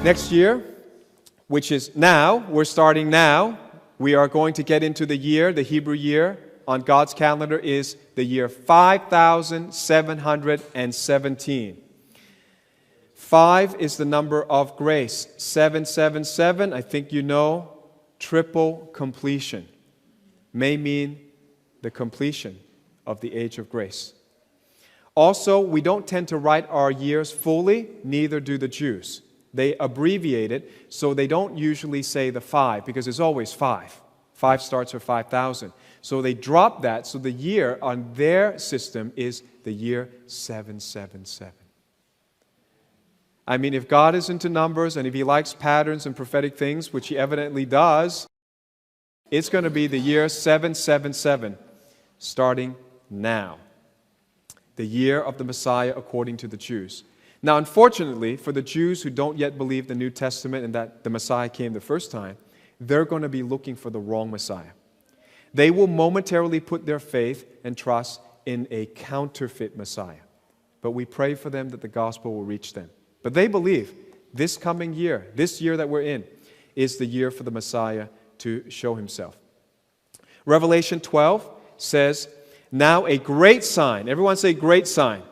Next year, which is now, we're starting now, we are going to get into the year, the Hebrew year on God's calendar is the year 5717. 5 is the number of grace. 777, I think you know, triple completion. May mean the completion of the age of grace. Also, we don't tend to write our years fully, neither do the Jews. They abbreviate it, so they don't usually say the 5, because it's always 5. 5 starts for 5,000. So they drop that, so the year on their system is the year 777. I mean, if God is into numbers, and if He likes patterns and prophetic things, which He evidently does, it's going to be the year 777, starting now. The year of the Messiah according to the Jews. Now, unfortunately, for the Jews who don't yet believe the New Testament and that the Messiah came the first time, they're going to be looking for the wrong Messiah. They will momentarily put their faith and trust in a counterfeit Messiah. But we pray for them that the gospel will reach them. But they believe this coming year, this year that we're in, is the year for the Messiah to show Himself. Revelation 12 says, now a great sign. Everyone say great sign.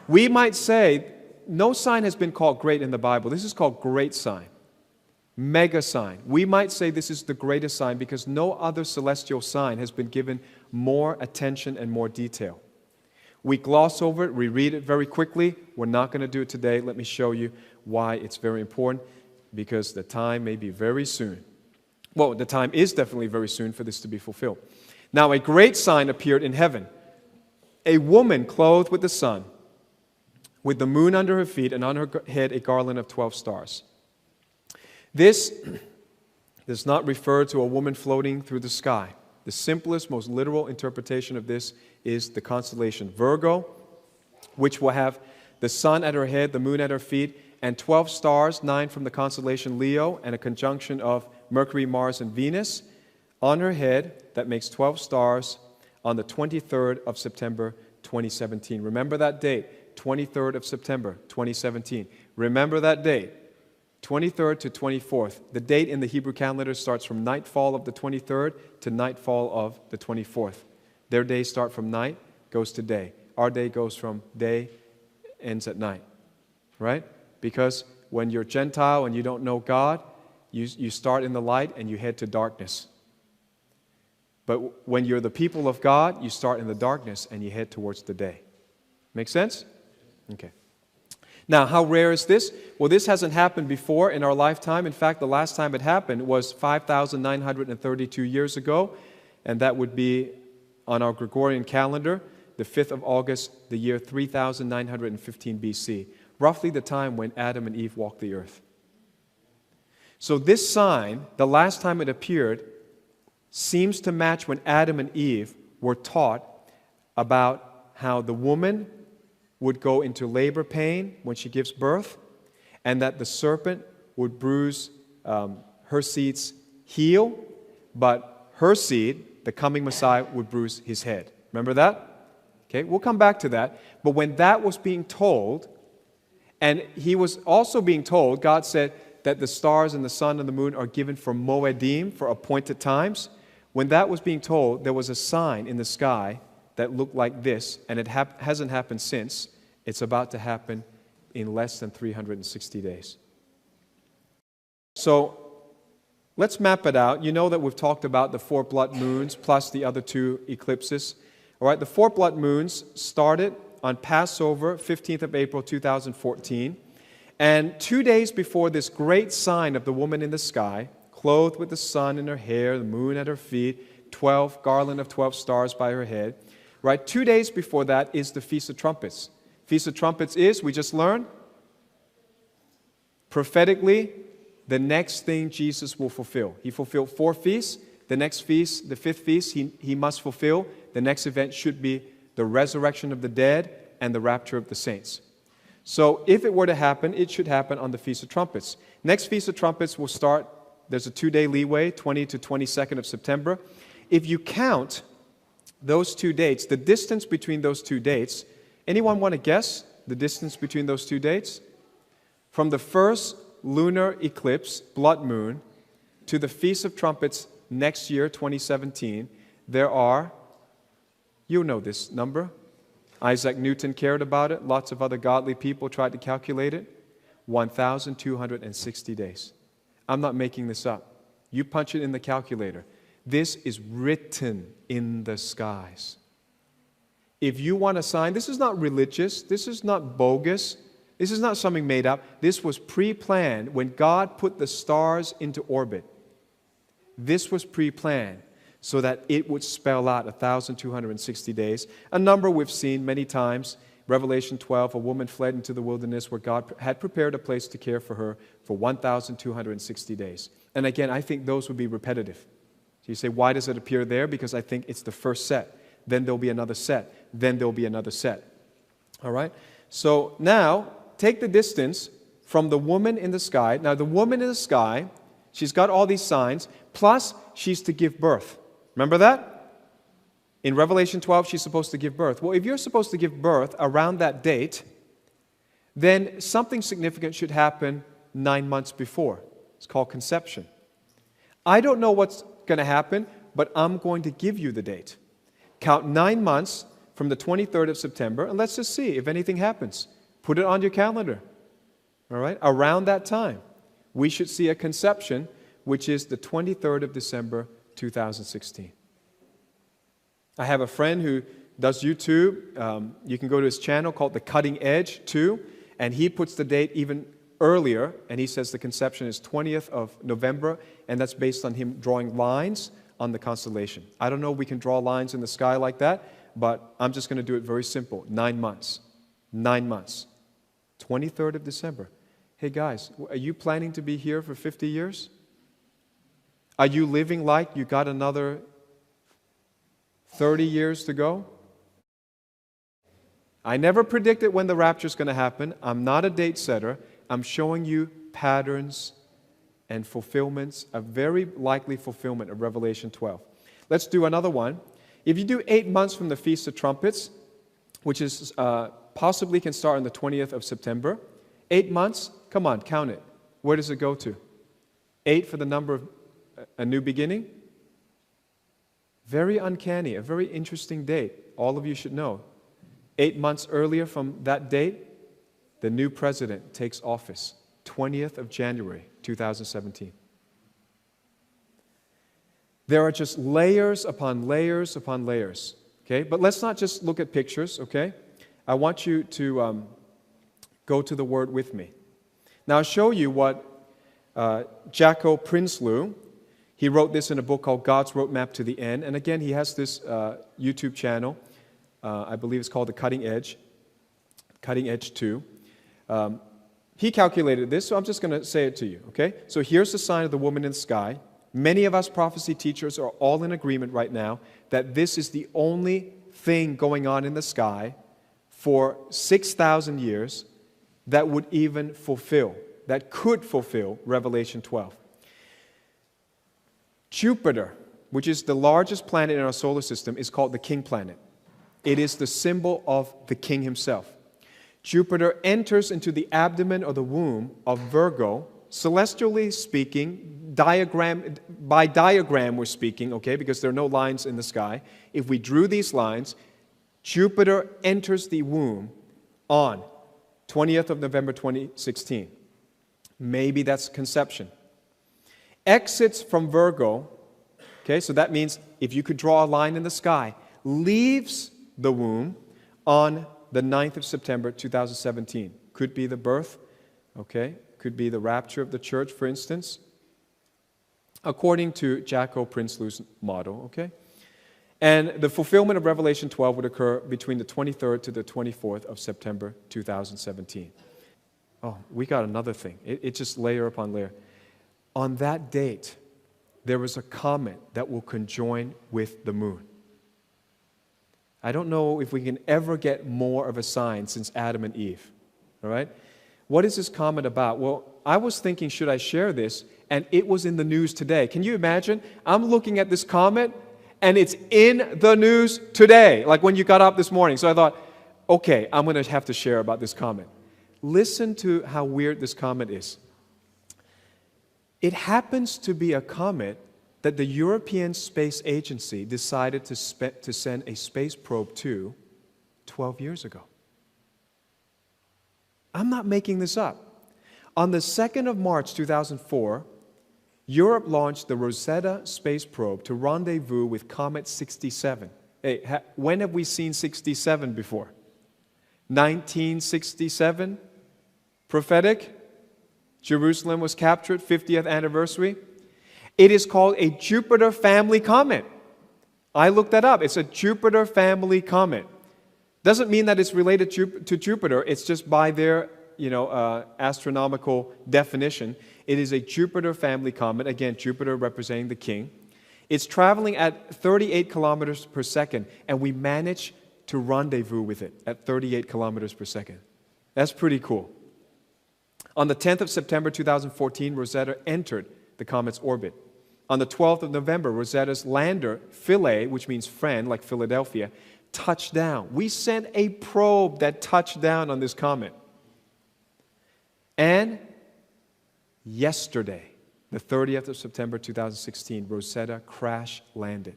We might say, no sign has been called great in the Bible. This is called great sign. Mega sign. We might say this is the greatest sign because no other celestial sign has been given more attention and more detail. We gloss over it, we read it very quickly. We're not going to do it today. Let me show you why it's very important, because the time may be very soon. Well, the time is definitely very soon for this to be fulfilled. Now, a great sign appeared in heaven. A woman clothed with the sun, with the moon under her feet, and on her head a garland of 12 stars. This does not refer to a woman floating through the sky. The simplest, most literal interpretation of this is the constellation Virgo, which will have the sun at her head, the moon at her feet, and 12 stars, 9 from the constellation Leo, and a conjunction of Mercury, Mars, and Venus on her head. That makes 12 stars on the 23rd of September, 2017. Remember that date. 23rd of September, 2017. Remember that date, 23rd to 24th. The date in the Hebrew calendar starts from nightfall of the 23rd to nightfall of the 24th. Their days start from night, goes to day. Our day goes from day, ends at night, right? Because when you're Gentile and you don't know God, you start in the light and you head to darkness. But when you're the people of God, you start in the darkness and you head towards the day. Make sense? Okay. Now, how rare is this? Well, this hasn't happened before in our lifetime. In fact, the last time it happened was 5,932 years ago, and that would be on our Gregorian calendar, the 5th of August, the year 3915 BC, roughly the time when Adam and Eve walked the earth. So this sign, the last time it appeared, seems to match when Adam and Eve were taught about how the woman would go into labor pain when she gives birth, and that the serpent would bruise her seed's heel, but her seed, the coming Messiah, would bruise his head. Remember that? Okay, we'll come back to that. But when that was being told, and he was also being told, God said that the stars and the sun and the moon are given for moedim, for appointed times. When that was being told, there was a sign in the sky that looked like this, and it hasn't happened since. It's about to happen in less than 360 days. So let's map it out. You know that we've talked about the 4 blood moons plus the other 2 eclipses. All right, the 4 blood moons started on Passover, 15th of April, 2014. And 2 days before this great sign of the woman in the sky, clothed with the sun in her hair, the moon at her feet, garland of 12 stars by her head, right? 2 days before that is the Feast of Trumpets. Feast of Trumpets is, we just learned, prophetically, the next thing Jesus will fulfill. He fulfilled 4 feasts. The next feast, the 5th feast, he must fulfill. The next event should be the resurrection of the dead and the rapture of the saints. So if it were to happen, it should happen on the Feast of Trumpets. Next Feast of Trumpets will start, there's a 2-day leeway, 20 to 22nd of September. If you count those 2 dates, the distance between those 2 dates, anyone want to guess the distance between those 2 dates? From the first lunar eclipse, blood moon, to the Feast of Trumpets next year, 2017, there are, you know this number. Isaac Newton cared about it. Lots of other godly people tried to calculate it. 1,260 days. I'm not making this up. You punch it in the calculator. This is written in the skies. If you want a sign, this is not religious. This is not bogus. This is not something made up. This was pre-planned when God put the stars into orbit. This was pre-planned so that it would spell out 1,260 days, a number we've seen many times. Revelation 12, a woman fled into the wilderness where God had prepared a place to care for her for 1,260 days. And again, I think those would be repetitive. So you say, why does it appear there? Because I think it's the first set. Then there'll be another set. Then there'll be another set. All right? So now, take the distance from the woman in the sky. Now, the woman in the sky, she's got all these signs, plus she's to give birth. Remember that? In Revelation 12, she's supposed to give birth. Well, if you're supposed to give birth around that date, then something significant should happen 9 months before. It's called conception. I don't know what's going to happen, but I'm going to give you the date. Count 9 months from the 23rd of September, and let's just see if anything happens. Put it on your calendar. All right? Around that time, we should see a conception, which is the 23rd of December, 2016. I have a friend who does YouTube. You can go to his channel called The Cutting Edge too, and he puts the date even earlier, and he says the conception is 20th of November, and that's based on him drawing lines on the constellation. I don't know if we can draw lines in the sky like that, but I'm just going to do it very simple. 9 months. 9 months. 23rd of December. Hey guys, are you planning to be here for 50 years? Are you living like you got another 30 years to go? I never predicted when the rapture is going to happen. I'm not a date setter. I'm showing you patterns and fulfillments, a very likely fulfillment of Revelation 12. Let's do another one. If you do 8 months from the Feast of Trumpets, which is possibly can start on the 20th of September, 8 months, come on, count it. Where does it go to? 8 for the number of a new beginning? Very uncanny, a very interesting date. All of you should know. 8 months earlier from that date, the new president takes office, 20th of January, 2017. There are just layers upon layers upon layers, okay? But let's not just look at pictures, okay? I want you to go to the Word with me. Now, I'll show you what Jacco Prinsloo, he wrote this in a book called God's Roadmap to the End. And again, he has this YouTube channel. I believe it's called The Cutting Edge. Cutting Edge 2. He calculated this, so I'm just going to say it to you, okay? So here's the sign of the woman in the sky. Many of us prophecy teachers are all in agreement right now that this is the only thing going on in the sky for 6,000 years that would even fulfill, that could fulfill Revelation 12. Jupiter, which is the largest planet in our solar system, is called the king planet. It is the symbol of the king himself. Jupiter enters into the abdomen or the womb of Virgo, celestially speaking, by diagram we're speaking, okay, because there are no lines in the sky. If we drew these lines, Jupiter enters the womb on 20th of November 2016. Maybe that's conception. Exits from Virgo, okay, so that means if you could draw a line in the sky, leaves the womb on the 9th of September 2017. Could be the birth, okay, could be the rapture of the church, for instance, according to Jacco Prinsloo's model, okay? And the fulfillment of Revelation 12 would occur between the 23rd to the 24th of September 2017. Oh, we got another thing. It's just layer upon layer. On that date, there was a comet that will conjoin with the moon. I don't know if we can ever get more of a sign since Adam and Eve. All right? What is this comet about? Well, I was thinking, should I share this? And it was in the news today. Can you imagine? I'm looking at this comet, and it's in the news today, like when you got up this morning. So I thought, okay, I'm going to have to share about this comet. Listen to how weird this comet is. It happens to be a comet that the European Space Agency decided to send a space probe to 12 years ago. I'm not making this up. On the 2nd of March 2004, Europe launched the Rosetta space probe to rendezvous with Comet 67. Hey, when have we seen 67 before? 1967? Prophetic? Jerusalem was captured, 50th anniversary. It is called a Jupiter family comet. I looked that up. It's a Jupiter family comet. Doesn't mean that it's related to Jupiter. It's just by their astronomical definition. It is a Jupiter family comet. Again, Jupiter representing the king. It's traveling at 38 kilometers per second, and we managed to rendezvous with it at 38 kilometers per second. That's pretty cool. On the 10th of September 2014, Rosetta entered the comet's orbit. On the 12th of November, Rosetta's lander, Philae, which means friend, like Philadelphia, touched down. We sent a probe that touched down on this comet. And yesterday, the 30th of September 2016, Rosetta crash landed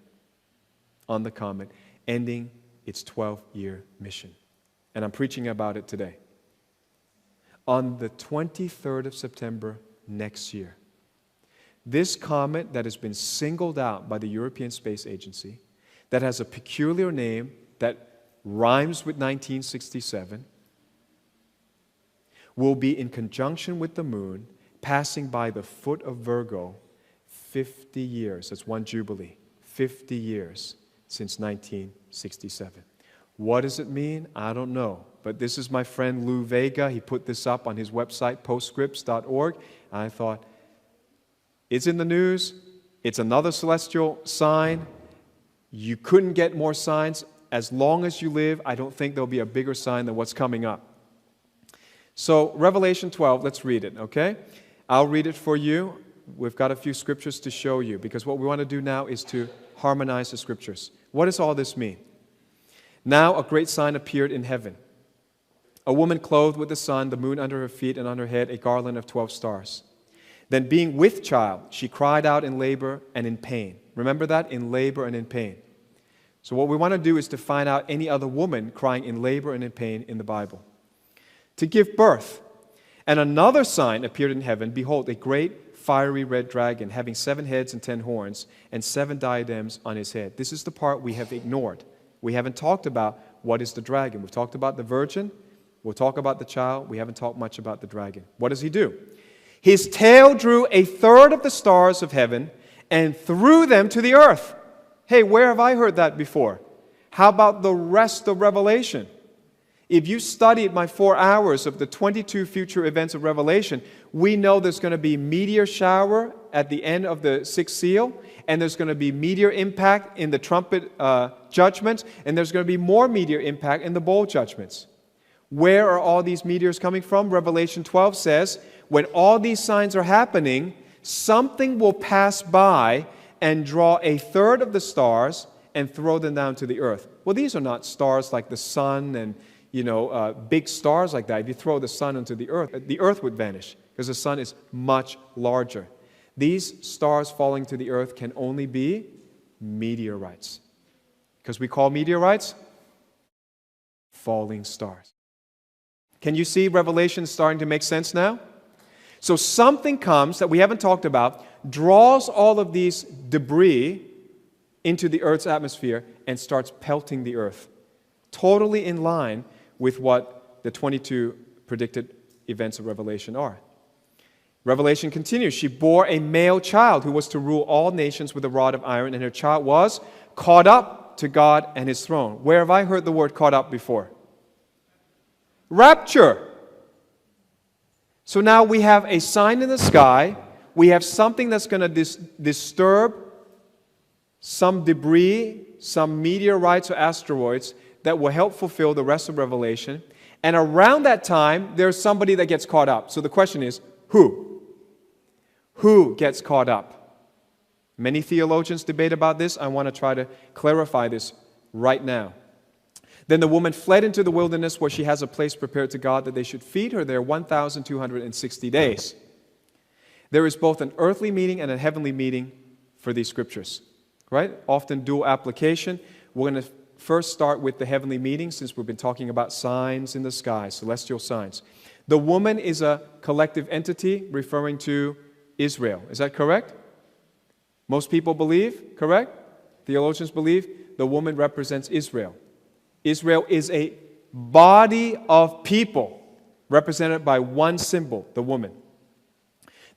on the comet, ending its 12-year mission. And I'm preaching about it today. On the 23rd of September next year, this comet that has been singled out by the European Space Agency, that has a peculiar name that rhymes with 1967, will be in conjunction with the moon, passing by the foot of Virgo 50 years. That's one jubilee. 50 years since 1967. What does it mean? I don't know. But this is my friend Lou Vega. He put this up on his website, postscripts.org. I thought, it's in the news. It's another celestial sign. You couldn't get more signs. As long as you live, I don't think there'll be a bigger sign than what's coming up. So, Revelation 12, let's read it, okay? I'll read it for you. We've got a few scriptures to show you, because what we want to do now is to harmonize the scriptures. What does all this mean? Now a great sign appeared in heaven. A woman clothed with the sun, the moon under her feet, and on her head a garland of 12 stars. Then being with child, she cried out in labor and in pain. Remember that? In labor and in pain. So what we want to do is to find out any other woman crying in labor and in pain in the Bible. To give birth. And another sign appeared in heaven. Behold, a great fiery red dragon, having 7 heads and 10 horns, and 7 diadems on his head. This is the part we have ignored. We haven't talked about what is the dragon. We've talked about the virgin. We'll talk about the child. We haven't talked much about the dragon. What does he do? His tail drew 1/3 of the stars of heaven and threw them to the earth. Hey, where have I heard that before? How about the rest of Revelation? If you studied my 4 hours of the 22 future events of Revelation, we know there's going to be meteor shower at the end of the 6th seal, and there's going to be meteor impact in the trumpet judgments, and there's going to be more meteor impact in the bowl judgments. Where are all these meteors coming from? Revelation 12 says, when all these signs are happening, something will pass by and draw 1/3 of the stars and throw them down to the earth. Well, these are not stars like the sun and big stars like that. If you throw the sun into the earth would vanish because the sun is much larger. These stars falling to the earth can only be meteorites. Because we call meteorites falling stars. Can you see Revelation starting to make sense now? So something comes that we haven't talked about, draws all of these debris into the earth's atmosphere and starts pelting the earth. Totally in line with what the 22 predicted events of Revelation are. Revelation continues. She bore a male child who was to rule all nations with a rod of iron, and her child was caught up to God and his throne. Where have I heard the word caught up before? Rapture. So now we have a sign in the sky. We have something that's going to disturb some debris, some meteorites or asteroids that will help fulfill the rest of Revelation. And around that time, there's somebody that gets caught up. So the question is, who? Who gets caught up? Many theologians debate about this. I want to try to clarify this right now. Then the woman fled into the wilderness where she has a place prepared to God that they should feed her there 1,260 days. There is both an earthly meaning and a heavenly meaning for these scriptures, right? Often dual application. We're going to first start with the heavenly meaning since we've been talking about signs in the sky, celestial signs. The woman is a collective entity referring to Israel. Is that correct? Most people believe, correct? Theologians believe the woman represents Israel. Israel is a body of people represented by one symbol, the woman.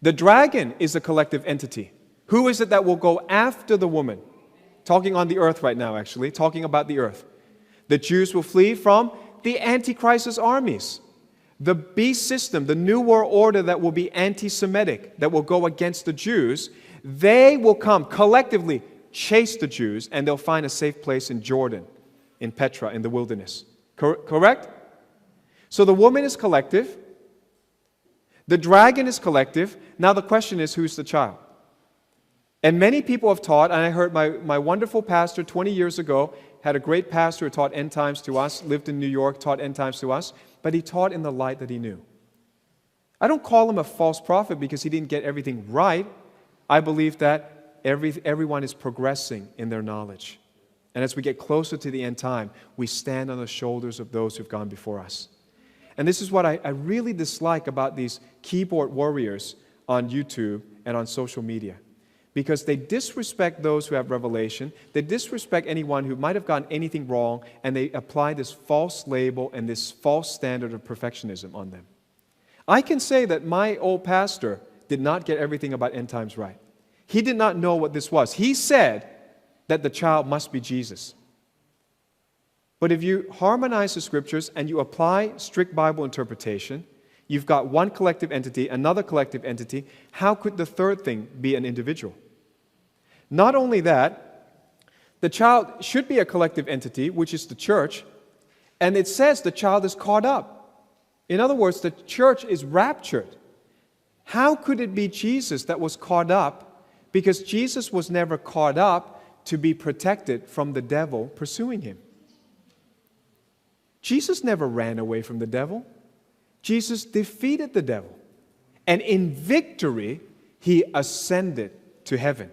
The dragon is a collective entity. Who is it that will go after the woman? Talking on the earth right now, actually, talking about the earth. The Jews will flee from the Antichrist's armies. The beast system, the new world order that will be anti-Semitic, that will go against the Jews, they will come collectively, chase the Jews, and they'll find a safe place in Jordan, in Petra, in the wilderness. Correct? So the woman is collective. The dragon is collective. Now the question is, who's the child? And many people have taught, and I heard my wonderful pastor 20 years ago, had a great pastor who taught end times to us, lived in New York, taught end times to us, but he taught in the light that he knew. I don't call him a false prophet because he didn't get everything right. I believe that everyone is progressing in their knowledge. And as we get closer to the end time, we stand on the shoulders of those who've gone before us. And this is what I really dislike about these keyboard warriors on YouTube and on social media. Because they disrespect those who have revelation, they disrespect anyone who might have gotten anything wrong, and they apply this false label and this false standard of perfectionism on them. I can say that my old pastor did not get everything about end times right. He did not know what this was. He said that the child must be Jesus. But if you harmonize the scriptures and you apply strict Bible interpretation, you've got one collective entity, another collective entity. How could the third thing be an individual? Not only that, the child should be a collective entity, which is the church, and it says the child is caught up. In other words, the church is raptured. How could it be Jesus that was caught up? Because Jesus was never caught up to be protected from the devil pursuing him. Jesus never ran away from the devil. Jesus defeated the devil. And in victory, he ascended to heaven.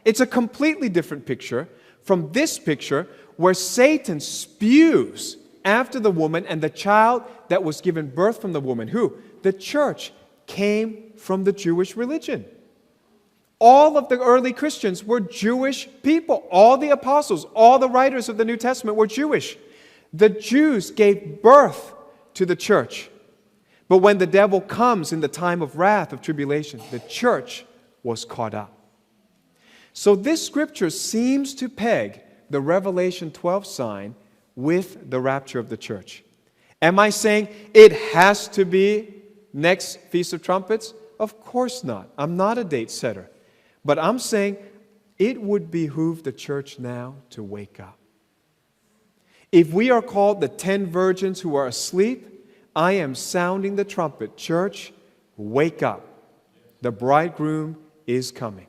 It's a completely different picture from this picture where Satan spews after the woman, and the child that was given birth from the woman, who? The church, came from the Jewish religion. All of the early Christians were Jewish people. All the apostles, all the writers of the New Testament were Jewish. The Jews gave birth to the church. But when the devil comes in the time of wrath, of tribulation, the church was caught up. So this scripture seems to peg the Revelation 12 sign with the rapture of the church. Am I saying it has to be next Feast of Trumpets? Of course not. I'm not a date setter. But I'm saying it would behoove the church now to wake up. If we are called the 10 virgins who are asleep, I am sounding the trumpet. Church, wake up. The bridegroom is coming.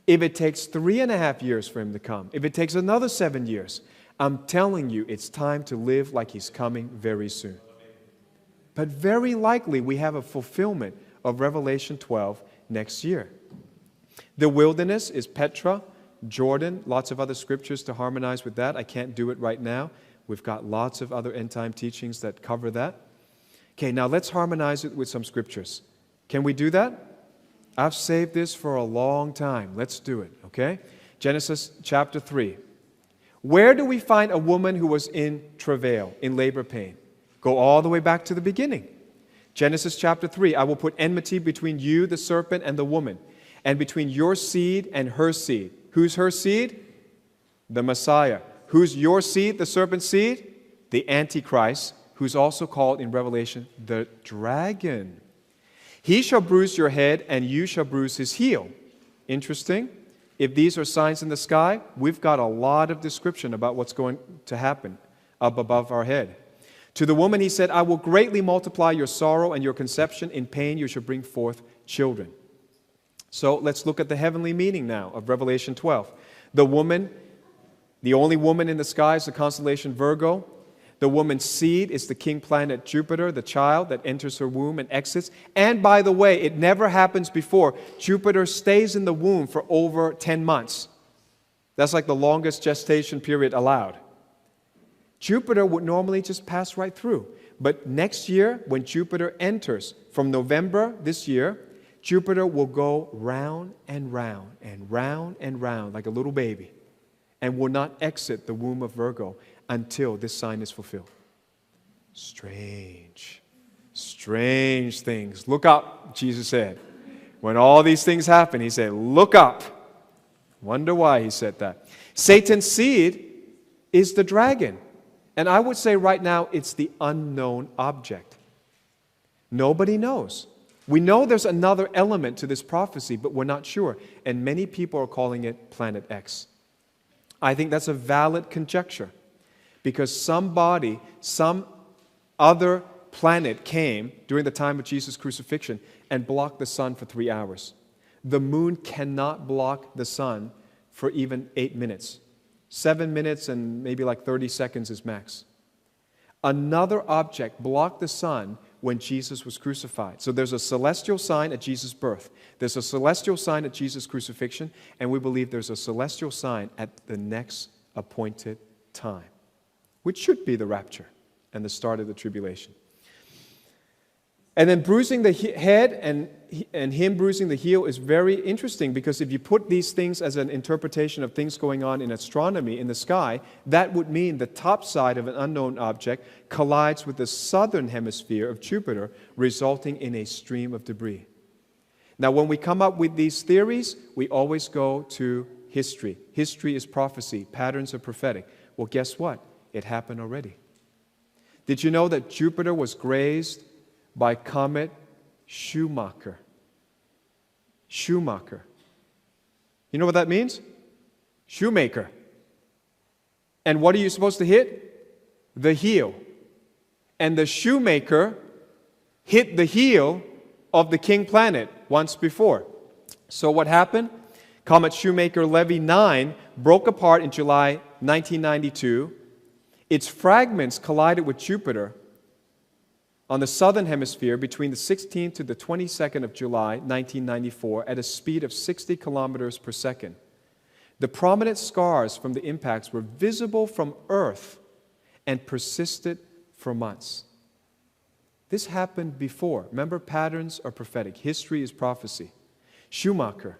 If it takes 3.5 years for him to come, if it takes another 7 years, I'm telling you, it's time to live like he's coming very soon. But very likely we have a fulfillment of Revelation 12 next year. The wilderness is Petra, Jordan, lots of other scriptures to harmonize with that. I can't do it right now. We've got lots of other end-time teachings that cover that. Okay, now let's harmonize it with some scriptures. Can we do that? I've saved this for a long time. Let's do it, okay? Genesis chapter 3. Where do we find a woman who was in travail, in labor pain? Go all the way back to the beginning. Genesis chapter 3. I will put enmity between you, the serpent, and the woman, and between your seed and her seed. Who's her seed? The Messiah. Who's your seed, the serpent's seed? The Antichrist, who's also called in Revelation the dragon. He shall bruise your head, and you shall bruise his heel. Interesting. If these are signs in the sky, we've got a lot of description about what's going to happen up above our head. To the woman he said, I will greatly multiply your sorrow and your conception. In pain you shall bring forth children. So let's look at the heavenly meaning now of Revelation 12. The woman, the only woman in the sky is the constellation Virgo. The woman's seed is the king planet Jupiter, the child that enters her womb and exits. And by the way, it never happens before. Jupiter stays in the womb for over 10 months. That's like the longest gestation period allowed. Jupiter would normally just pass right through. But next year, when Jupiter enters, from November this year, Jupiter will go round and round and round and round like a little baby and will not exit the womb of Virgo until this sign is fulfilled. Strange things. Look up, Jesus said. When all these things happen, he said, look up. Wonder why he said that. Satan's seed is the dragon. And I would say right now it's the unknown object. Nobody knows. We know there's another element to this prophecy, but we're not sure. And many people are calling it Planet X. I think that's a valid conjecture. Because some other planet came during the time of Jesus' crucifixion and blocked the sun for 3 hours. The moon cannot block the sun for even 8 minutes. 7 minutes and maybe like 30 seconds is max. Another object blocked the sun when Jesus was crucified. So there's a celestial sign at Jesus' birth. There's a celestial sign at Jesus' crucifixion, and we believe there's a celestial sign at the next appointed time, which should be the rapture and the start of the tribulation. And then bruising the head and him bruising the heel is very interesting, because if you put these things as an interpretation of things going on in astronomy in the sky, that would mean the top side of an unknown object collides with the southern hemisphere of Jupiter, resulting in a stream of debris. Now, when we come up with these theories, we always go to history. History is prophecy. Patterns are prophetic. Well, guess what? It happened already. Did you know that Jupiter was grazed by comet Schumacher? Schumacher. You know what that means? Shoemaker. And what are you supposed to hit? The heel. And the shoemaker hit the heel of the king planet once before. So what happened? Comet Shoemaker-Levy 9 broke apart in July 1992. Its fragments collided with Jupiter on the southern hemisphere between the 16th to the 22nd of July 1994 at a speed of 60 kilometers per second. The prominent scars from the impacts were visible from Earth and persisted for months. This happened before. Remember, patterns are prophetic. History is prophecy. Schumacher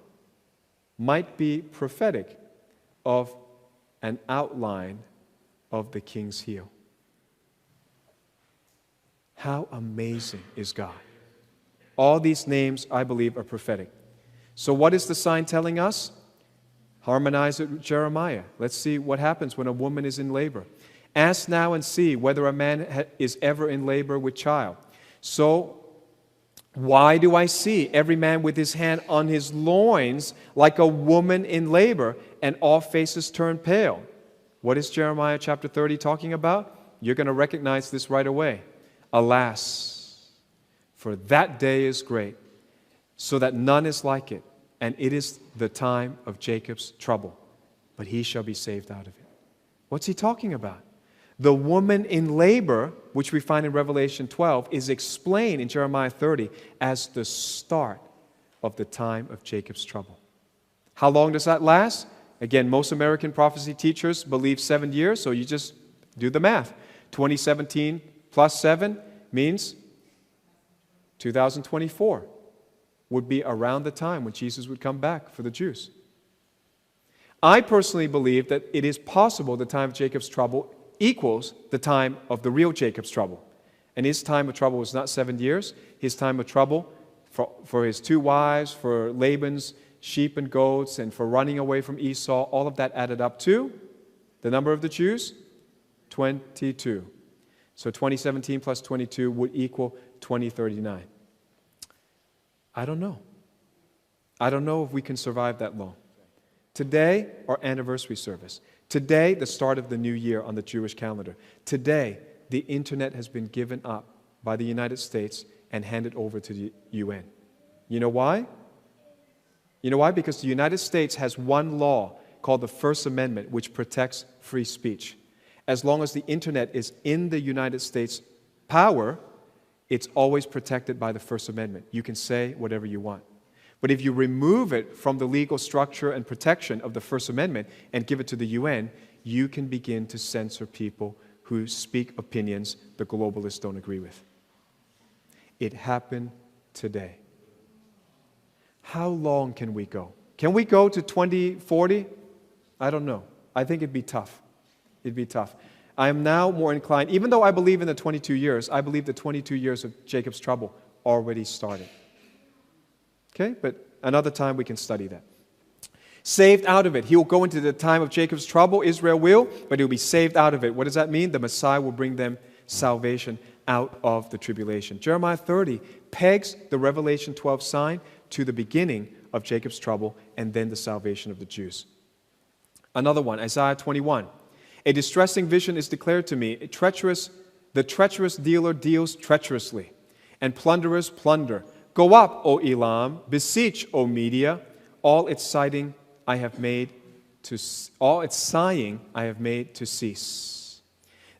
might be prophetic of an outline of the king's heel. How amazing is God? All these names, I believe, are prophetic. So what is the sign telling us? Harmonize it with Jeremiah. Let's see what happens when a woman is in labor. Ask now and see whether a man is ever in labor with child. So, why do I see every man with his hand on his loins like a woman in labor, and all faces turn pale? What is Jeremiah chapter 30 talking about? You're going to recognize this right away. Alas, for that day is great, so that none is like it, and it is the time of Jacob's trouble, but he shall be saved out of it. What's he talking about? The woman in labor, which we find in Revelation 12, is explained in Jeremiah 30 as the start of the time of Jacob's trouble. How long does that last? Again, most American prophecy teachers believe 7 years, so you just do the math. 2017 plus 7 means 2024 would be around the time when Jesus would come back for the Jews. I personally believe that it is possible the time of Jacob's trouble equals the time of the real Jacob's trouble. And his time of trouble was not 7 years. His time of trouble for his 2 wives, for Laban's sheep and goats, and for running away from Esau, all of that added up to the number of the Jews? 22. So 2017 plus 22 would equal 2039. I don't know. I don't know if we can survive that long. Today, our anniversary service. Today, the start of the new year on the Jewish calendar. Today, the internet has been given up by the United States and handed over to the UN. You know why? You know why? Because the United States has one law called the First Amendment, which protects free speech. As long as the internet is in the United States power, it's always protected by the First Amendment. You can say whatever you want. But if you remove it from the legal structure and protection of the First Amendment and give it to the UN, you can begin to censor people who speak opinions the globalists don't agree with. It happened today. How long can we go? Can we go to 2040? I don't know. I think it'd be tough. It'd be tough. I am now more inclined, even though I believe in the 22 years, I believe the 22 years of Jacob's trouble already started. Okay? But another time we can study that. Saved out of it. He will go into the time of Jacob's trouble, Israel will, but he will be saved out of it. What does that mean? The Messiah will bring them salvation out of the tribulation. Jeremiah 30 pegs the Revelation 12 sign to the beginning of Jacob's trouble and then the salvation of the Jews. Another one, Isaiah 21. A distressing vision is declared to me. The treacherous dealer deals treacherously, and plunderers plunder. Go up, O Elam, beseech, O Media, all its sighing I have made to cease.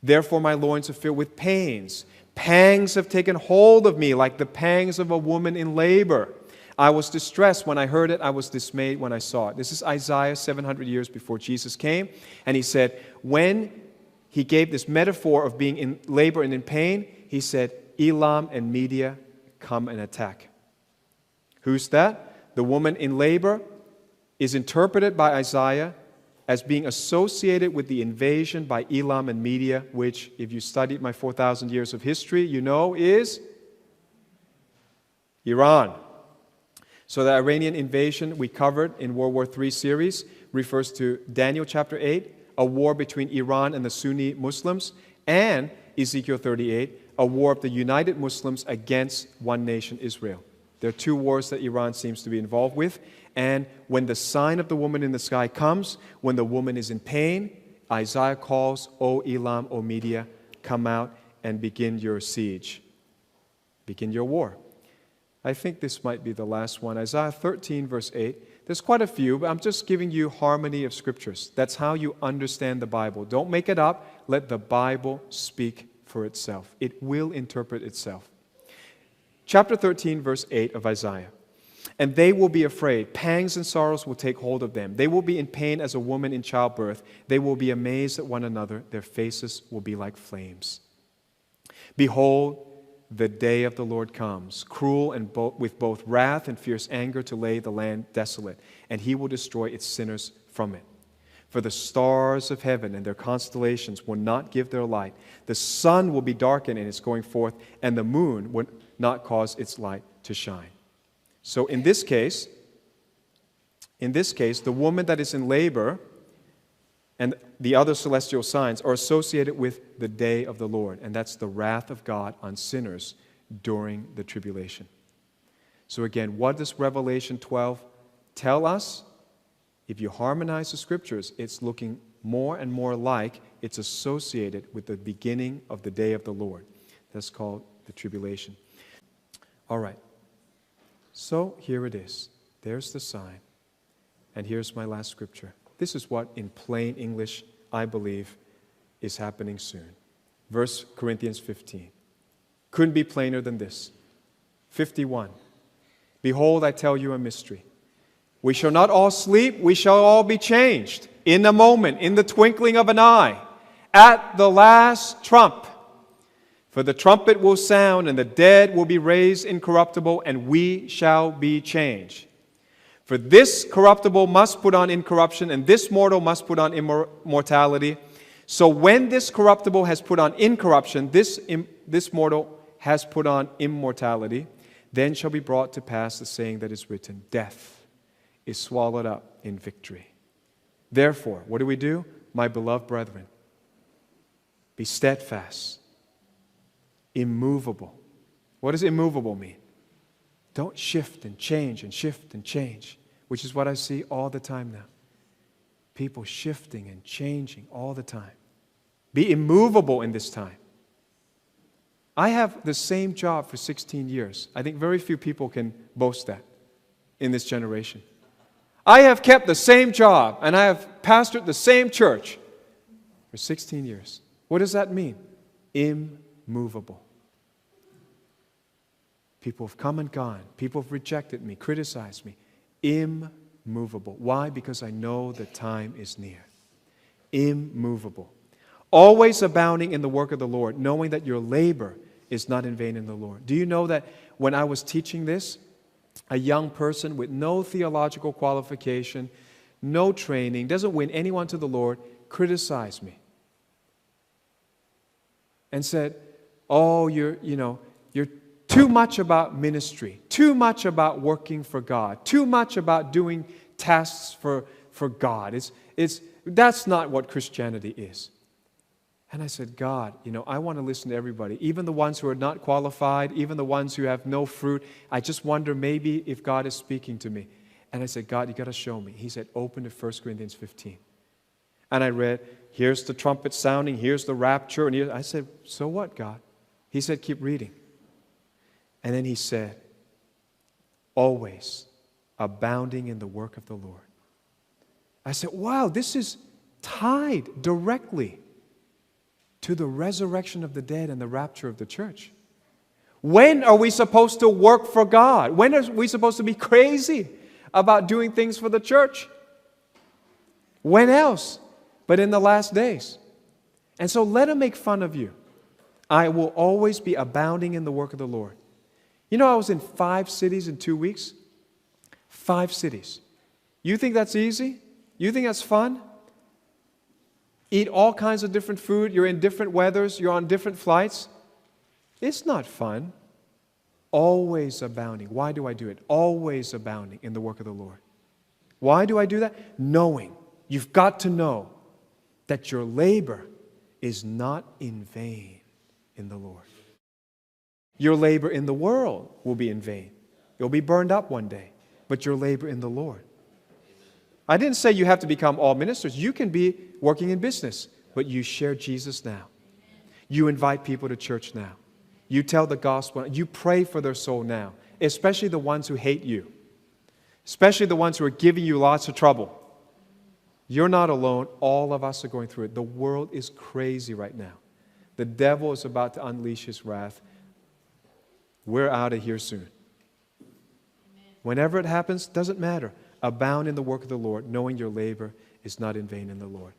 Therefore my loins are filled with pains. Pangs have taken hold of me like the pangs of a woman in labor. I was distressed when I heard it. I was dismayed when I saw it. This is Isaiah 700 years before Jesus came. And he said, when he gave this metaphor of being in labor and in pain, he said, Elam and Media come and attack. Who's that? The woman in labor is interpreted by Isaiah as being associated with the invasion by Elam and Media, which, if you studied my 4,000 years of history, you know is Iran. So the Iranian invasion we covered in World War III series refers to Daniel chapter 8, a war between Iran and the Sunni Muslims, and Ezekiel 38, a war of the united Muslims against one nation, Israel. There are two wars that Iran seems to be involved with. And when the sign of the woman in the sky comes, when the woman is in pain, Isaiah calls, O Elam, O Media, come out and begin your siege. Begin your war. I think this might be the last one. Isaiah 13, verse 8. There's quite a few, but I'm just giving you harmony of scriptures. That's how you understand the Bible. Don't make it up. Let the Bible speak for itself. It will interpret itself. Chapter 13, verse 8 of Isaiah. And they will be afraid. Pangs and sorrows will take hold of them. They will be in pain as a woman in childbirth. They will be amazed at one another. Their faces will be like flames. Behold, the day of the Lord comes, cruel and with both wrath and fierce anger to lay the land desolate, and he will destroy its sinners from it. For the stars of heaven and their constellations will not give their light. The sun will be darkened in its going forth, and the moon will not cause its light to shine. So in this case, the woman that is in labor and the other celestial signs are associated with the day of the Lord, and that's the wrath of God on sinners during the tribulation. So again, what does Revelation 12 tell us? If you harmonize the scriptures, it's looking more and more like it's associated with the beginning of the day of the Lord. That's called the tribulation. All right. So here it is. There's the sign. And here's my last scripture. This is what, in plain English, I believe is happening soon. 1 Corinthians 15. Couldn't be plainer than this. 51. Behold, I tell you a mystery. We shall not all sleep, we shall all be changed in a moment, in the twinkling of an eye, at the last trump. For the trumpet will sound, and the dead will be raised incorruptible, and we shall be changed. For this corruptible must put on incorruption, and this mortal must put on immortality. So when this corruptible has put on incorruption, this mortal has put on immortality, then shall be brought to pass the saying that is written, death is swallowed up in victory. Therefore, what do? My beloved brethren, be steadfast, immovable. What does immovable mean? Don't shift and change and shift and change, which is what I see all the time now. People shifting and changing all the time. Be immovable in this time. I have the same job for 16 years. I think very few people can boast that in this generation. I have kept the same job and I have pastored the same church For 16 years. What does that mean? Immovable. People have come and gone. People have rejected me, criticized me. Immovable. Why? Because I know the time is near. Immovable. Always abounding in the work of the Lord, knowing that your labor is not in vain in the Lord. Do you know that when I was teaching this, a young person with no theological qualification, no training, doesn't win anyone to the Lord, criticized me and said, "Oh, you're too much about ministry, too much about working for God, too much about doing tasks for God. That's not what Christianity is." And I said, "God, I want to listen to everybody, even the ones who are not qualified, even the ones who have no fruit. I just wonder maybe if God is speaking to me." And I said, "God, you got to show me." He said, "Open to 1 Corinthians 15. And I read, here's the trumpet sounding, here's the rapture. And I said, "So what, God?" He said, "Keep reading." And then he said, "Always abounding in the work of the Lord." I said, wow, this is tied directly to the resurrection of the dead and the rapture of the church. When are we supposed to work for God? When are we supposed to be crazy about doing things for the church? When else but in the last days? And so let him make fun of you. I will always be abounding in the work of the Lord. I was in 5 cities in 2 weeks. 5 cities. You think that's easy? You think that's fun? Eat all kinds of different food. You're in different weathers. You're on different flights. It's not fun. Always abounding. Why do I do it? Always abounding in the work of the Lord. Why do I do that? Knowing. You've got to know that your labor is not in vain in the Lord. Your labor in the world will be in vain. You'll be burned up one day. But your labor in the Lord. I didn't say you have to become all ministers. You can be working in business, but you share Jesus now. You invite people to church now. You tell the gospel. You pray for their soul now, especially the ones who hate you, especially the ones who are giving you lots of trouble. You're not alone. All of us are going through it. The world is crazy right now. The devil is about to unleash his wrath. We're out of here soon. Whenever it happens, doesn't matter. Abound in the work of the Lord, knowing your labor is not in vain in the Lord.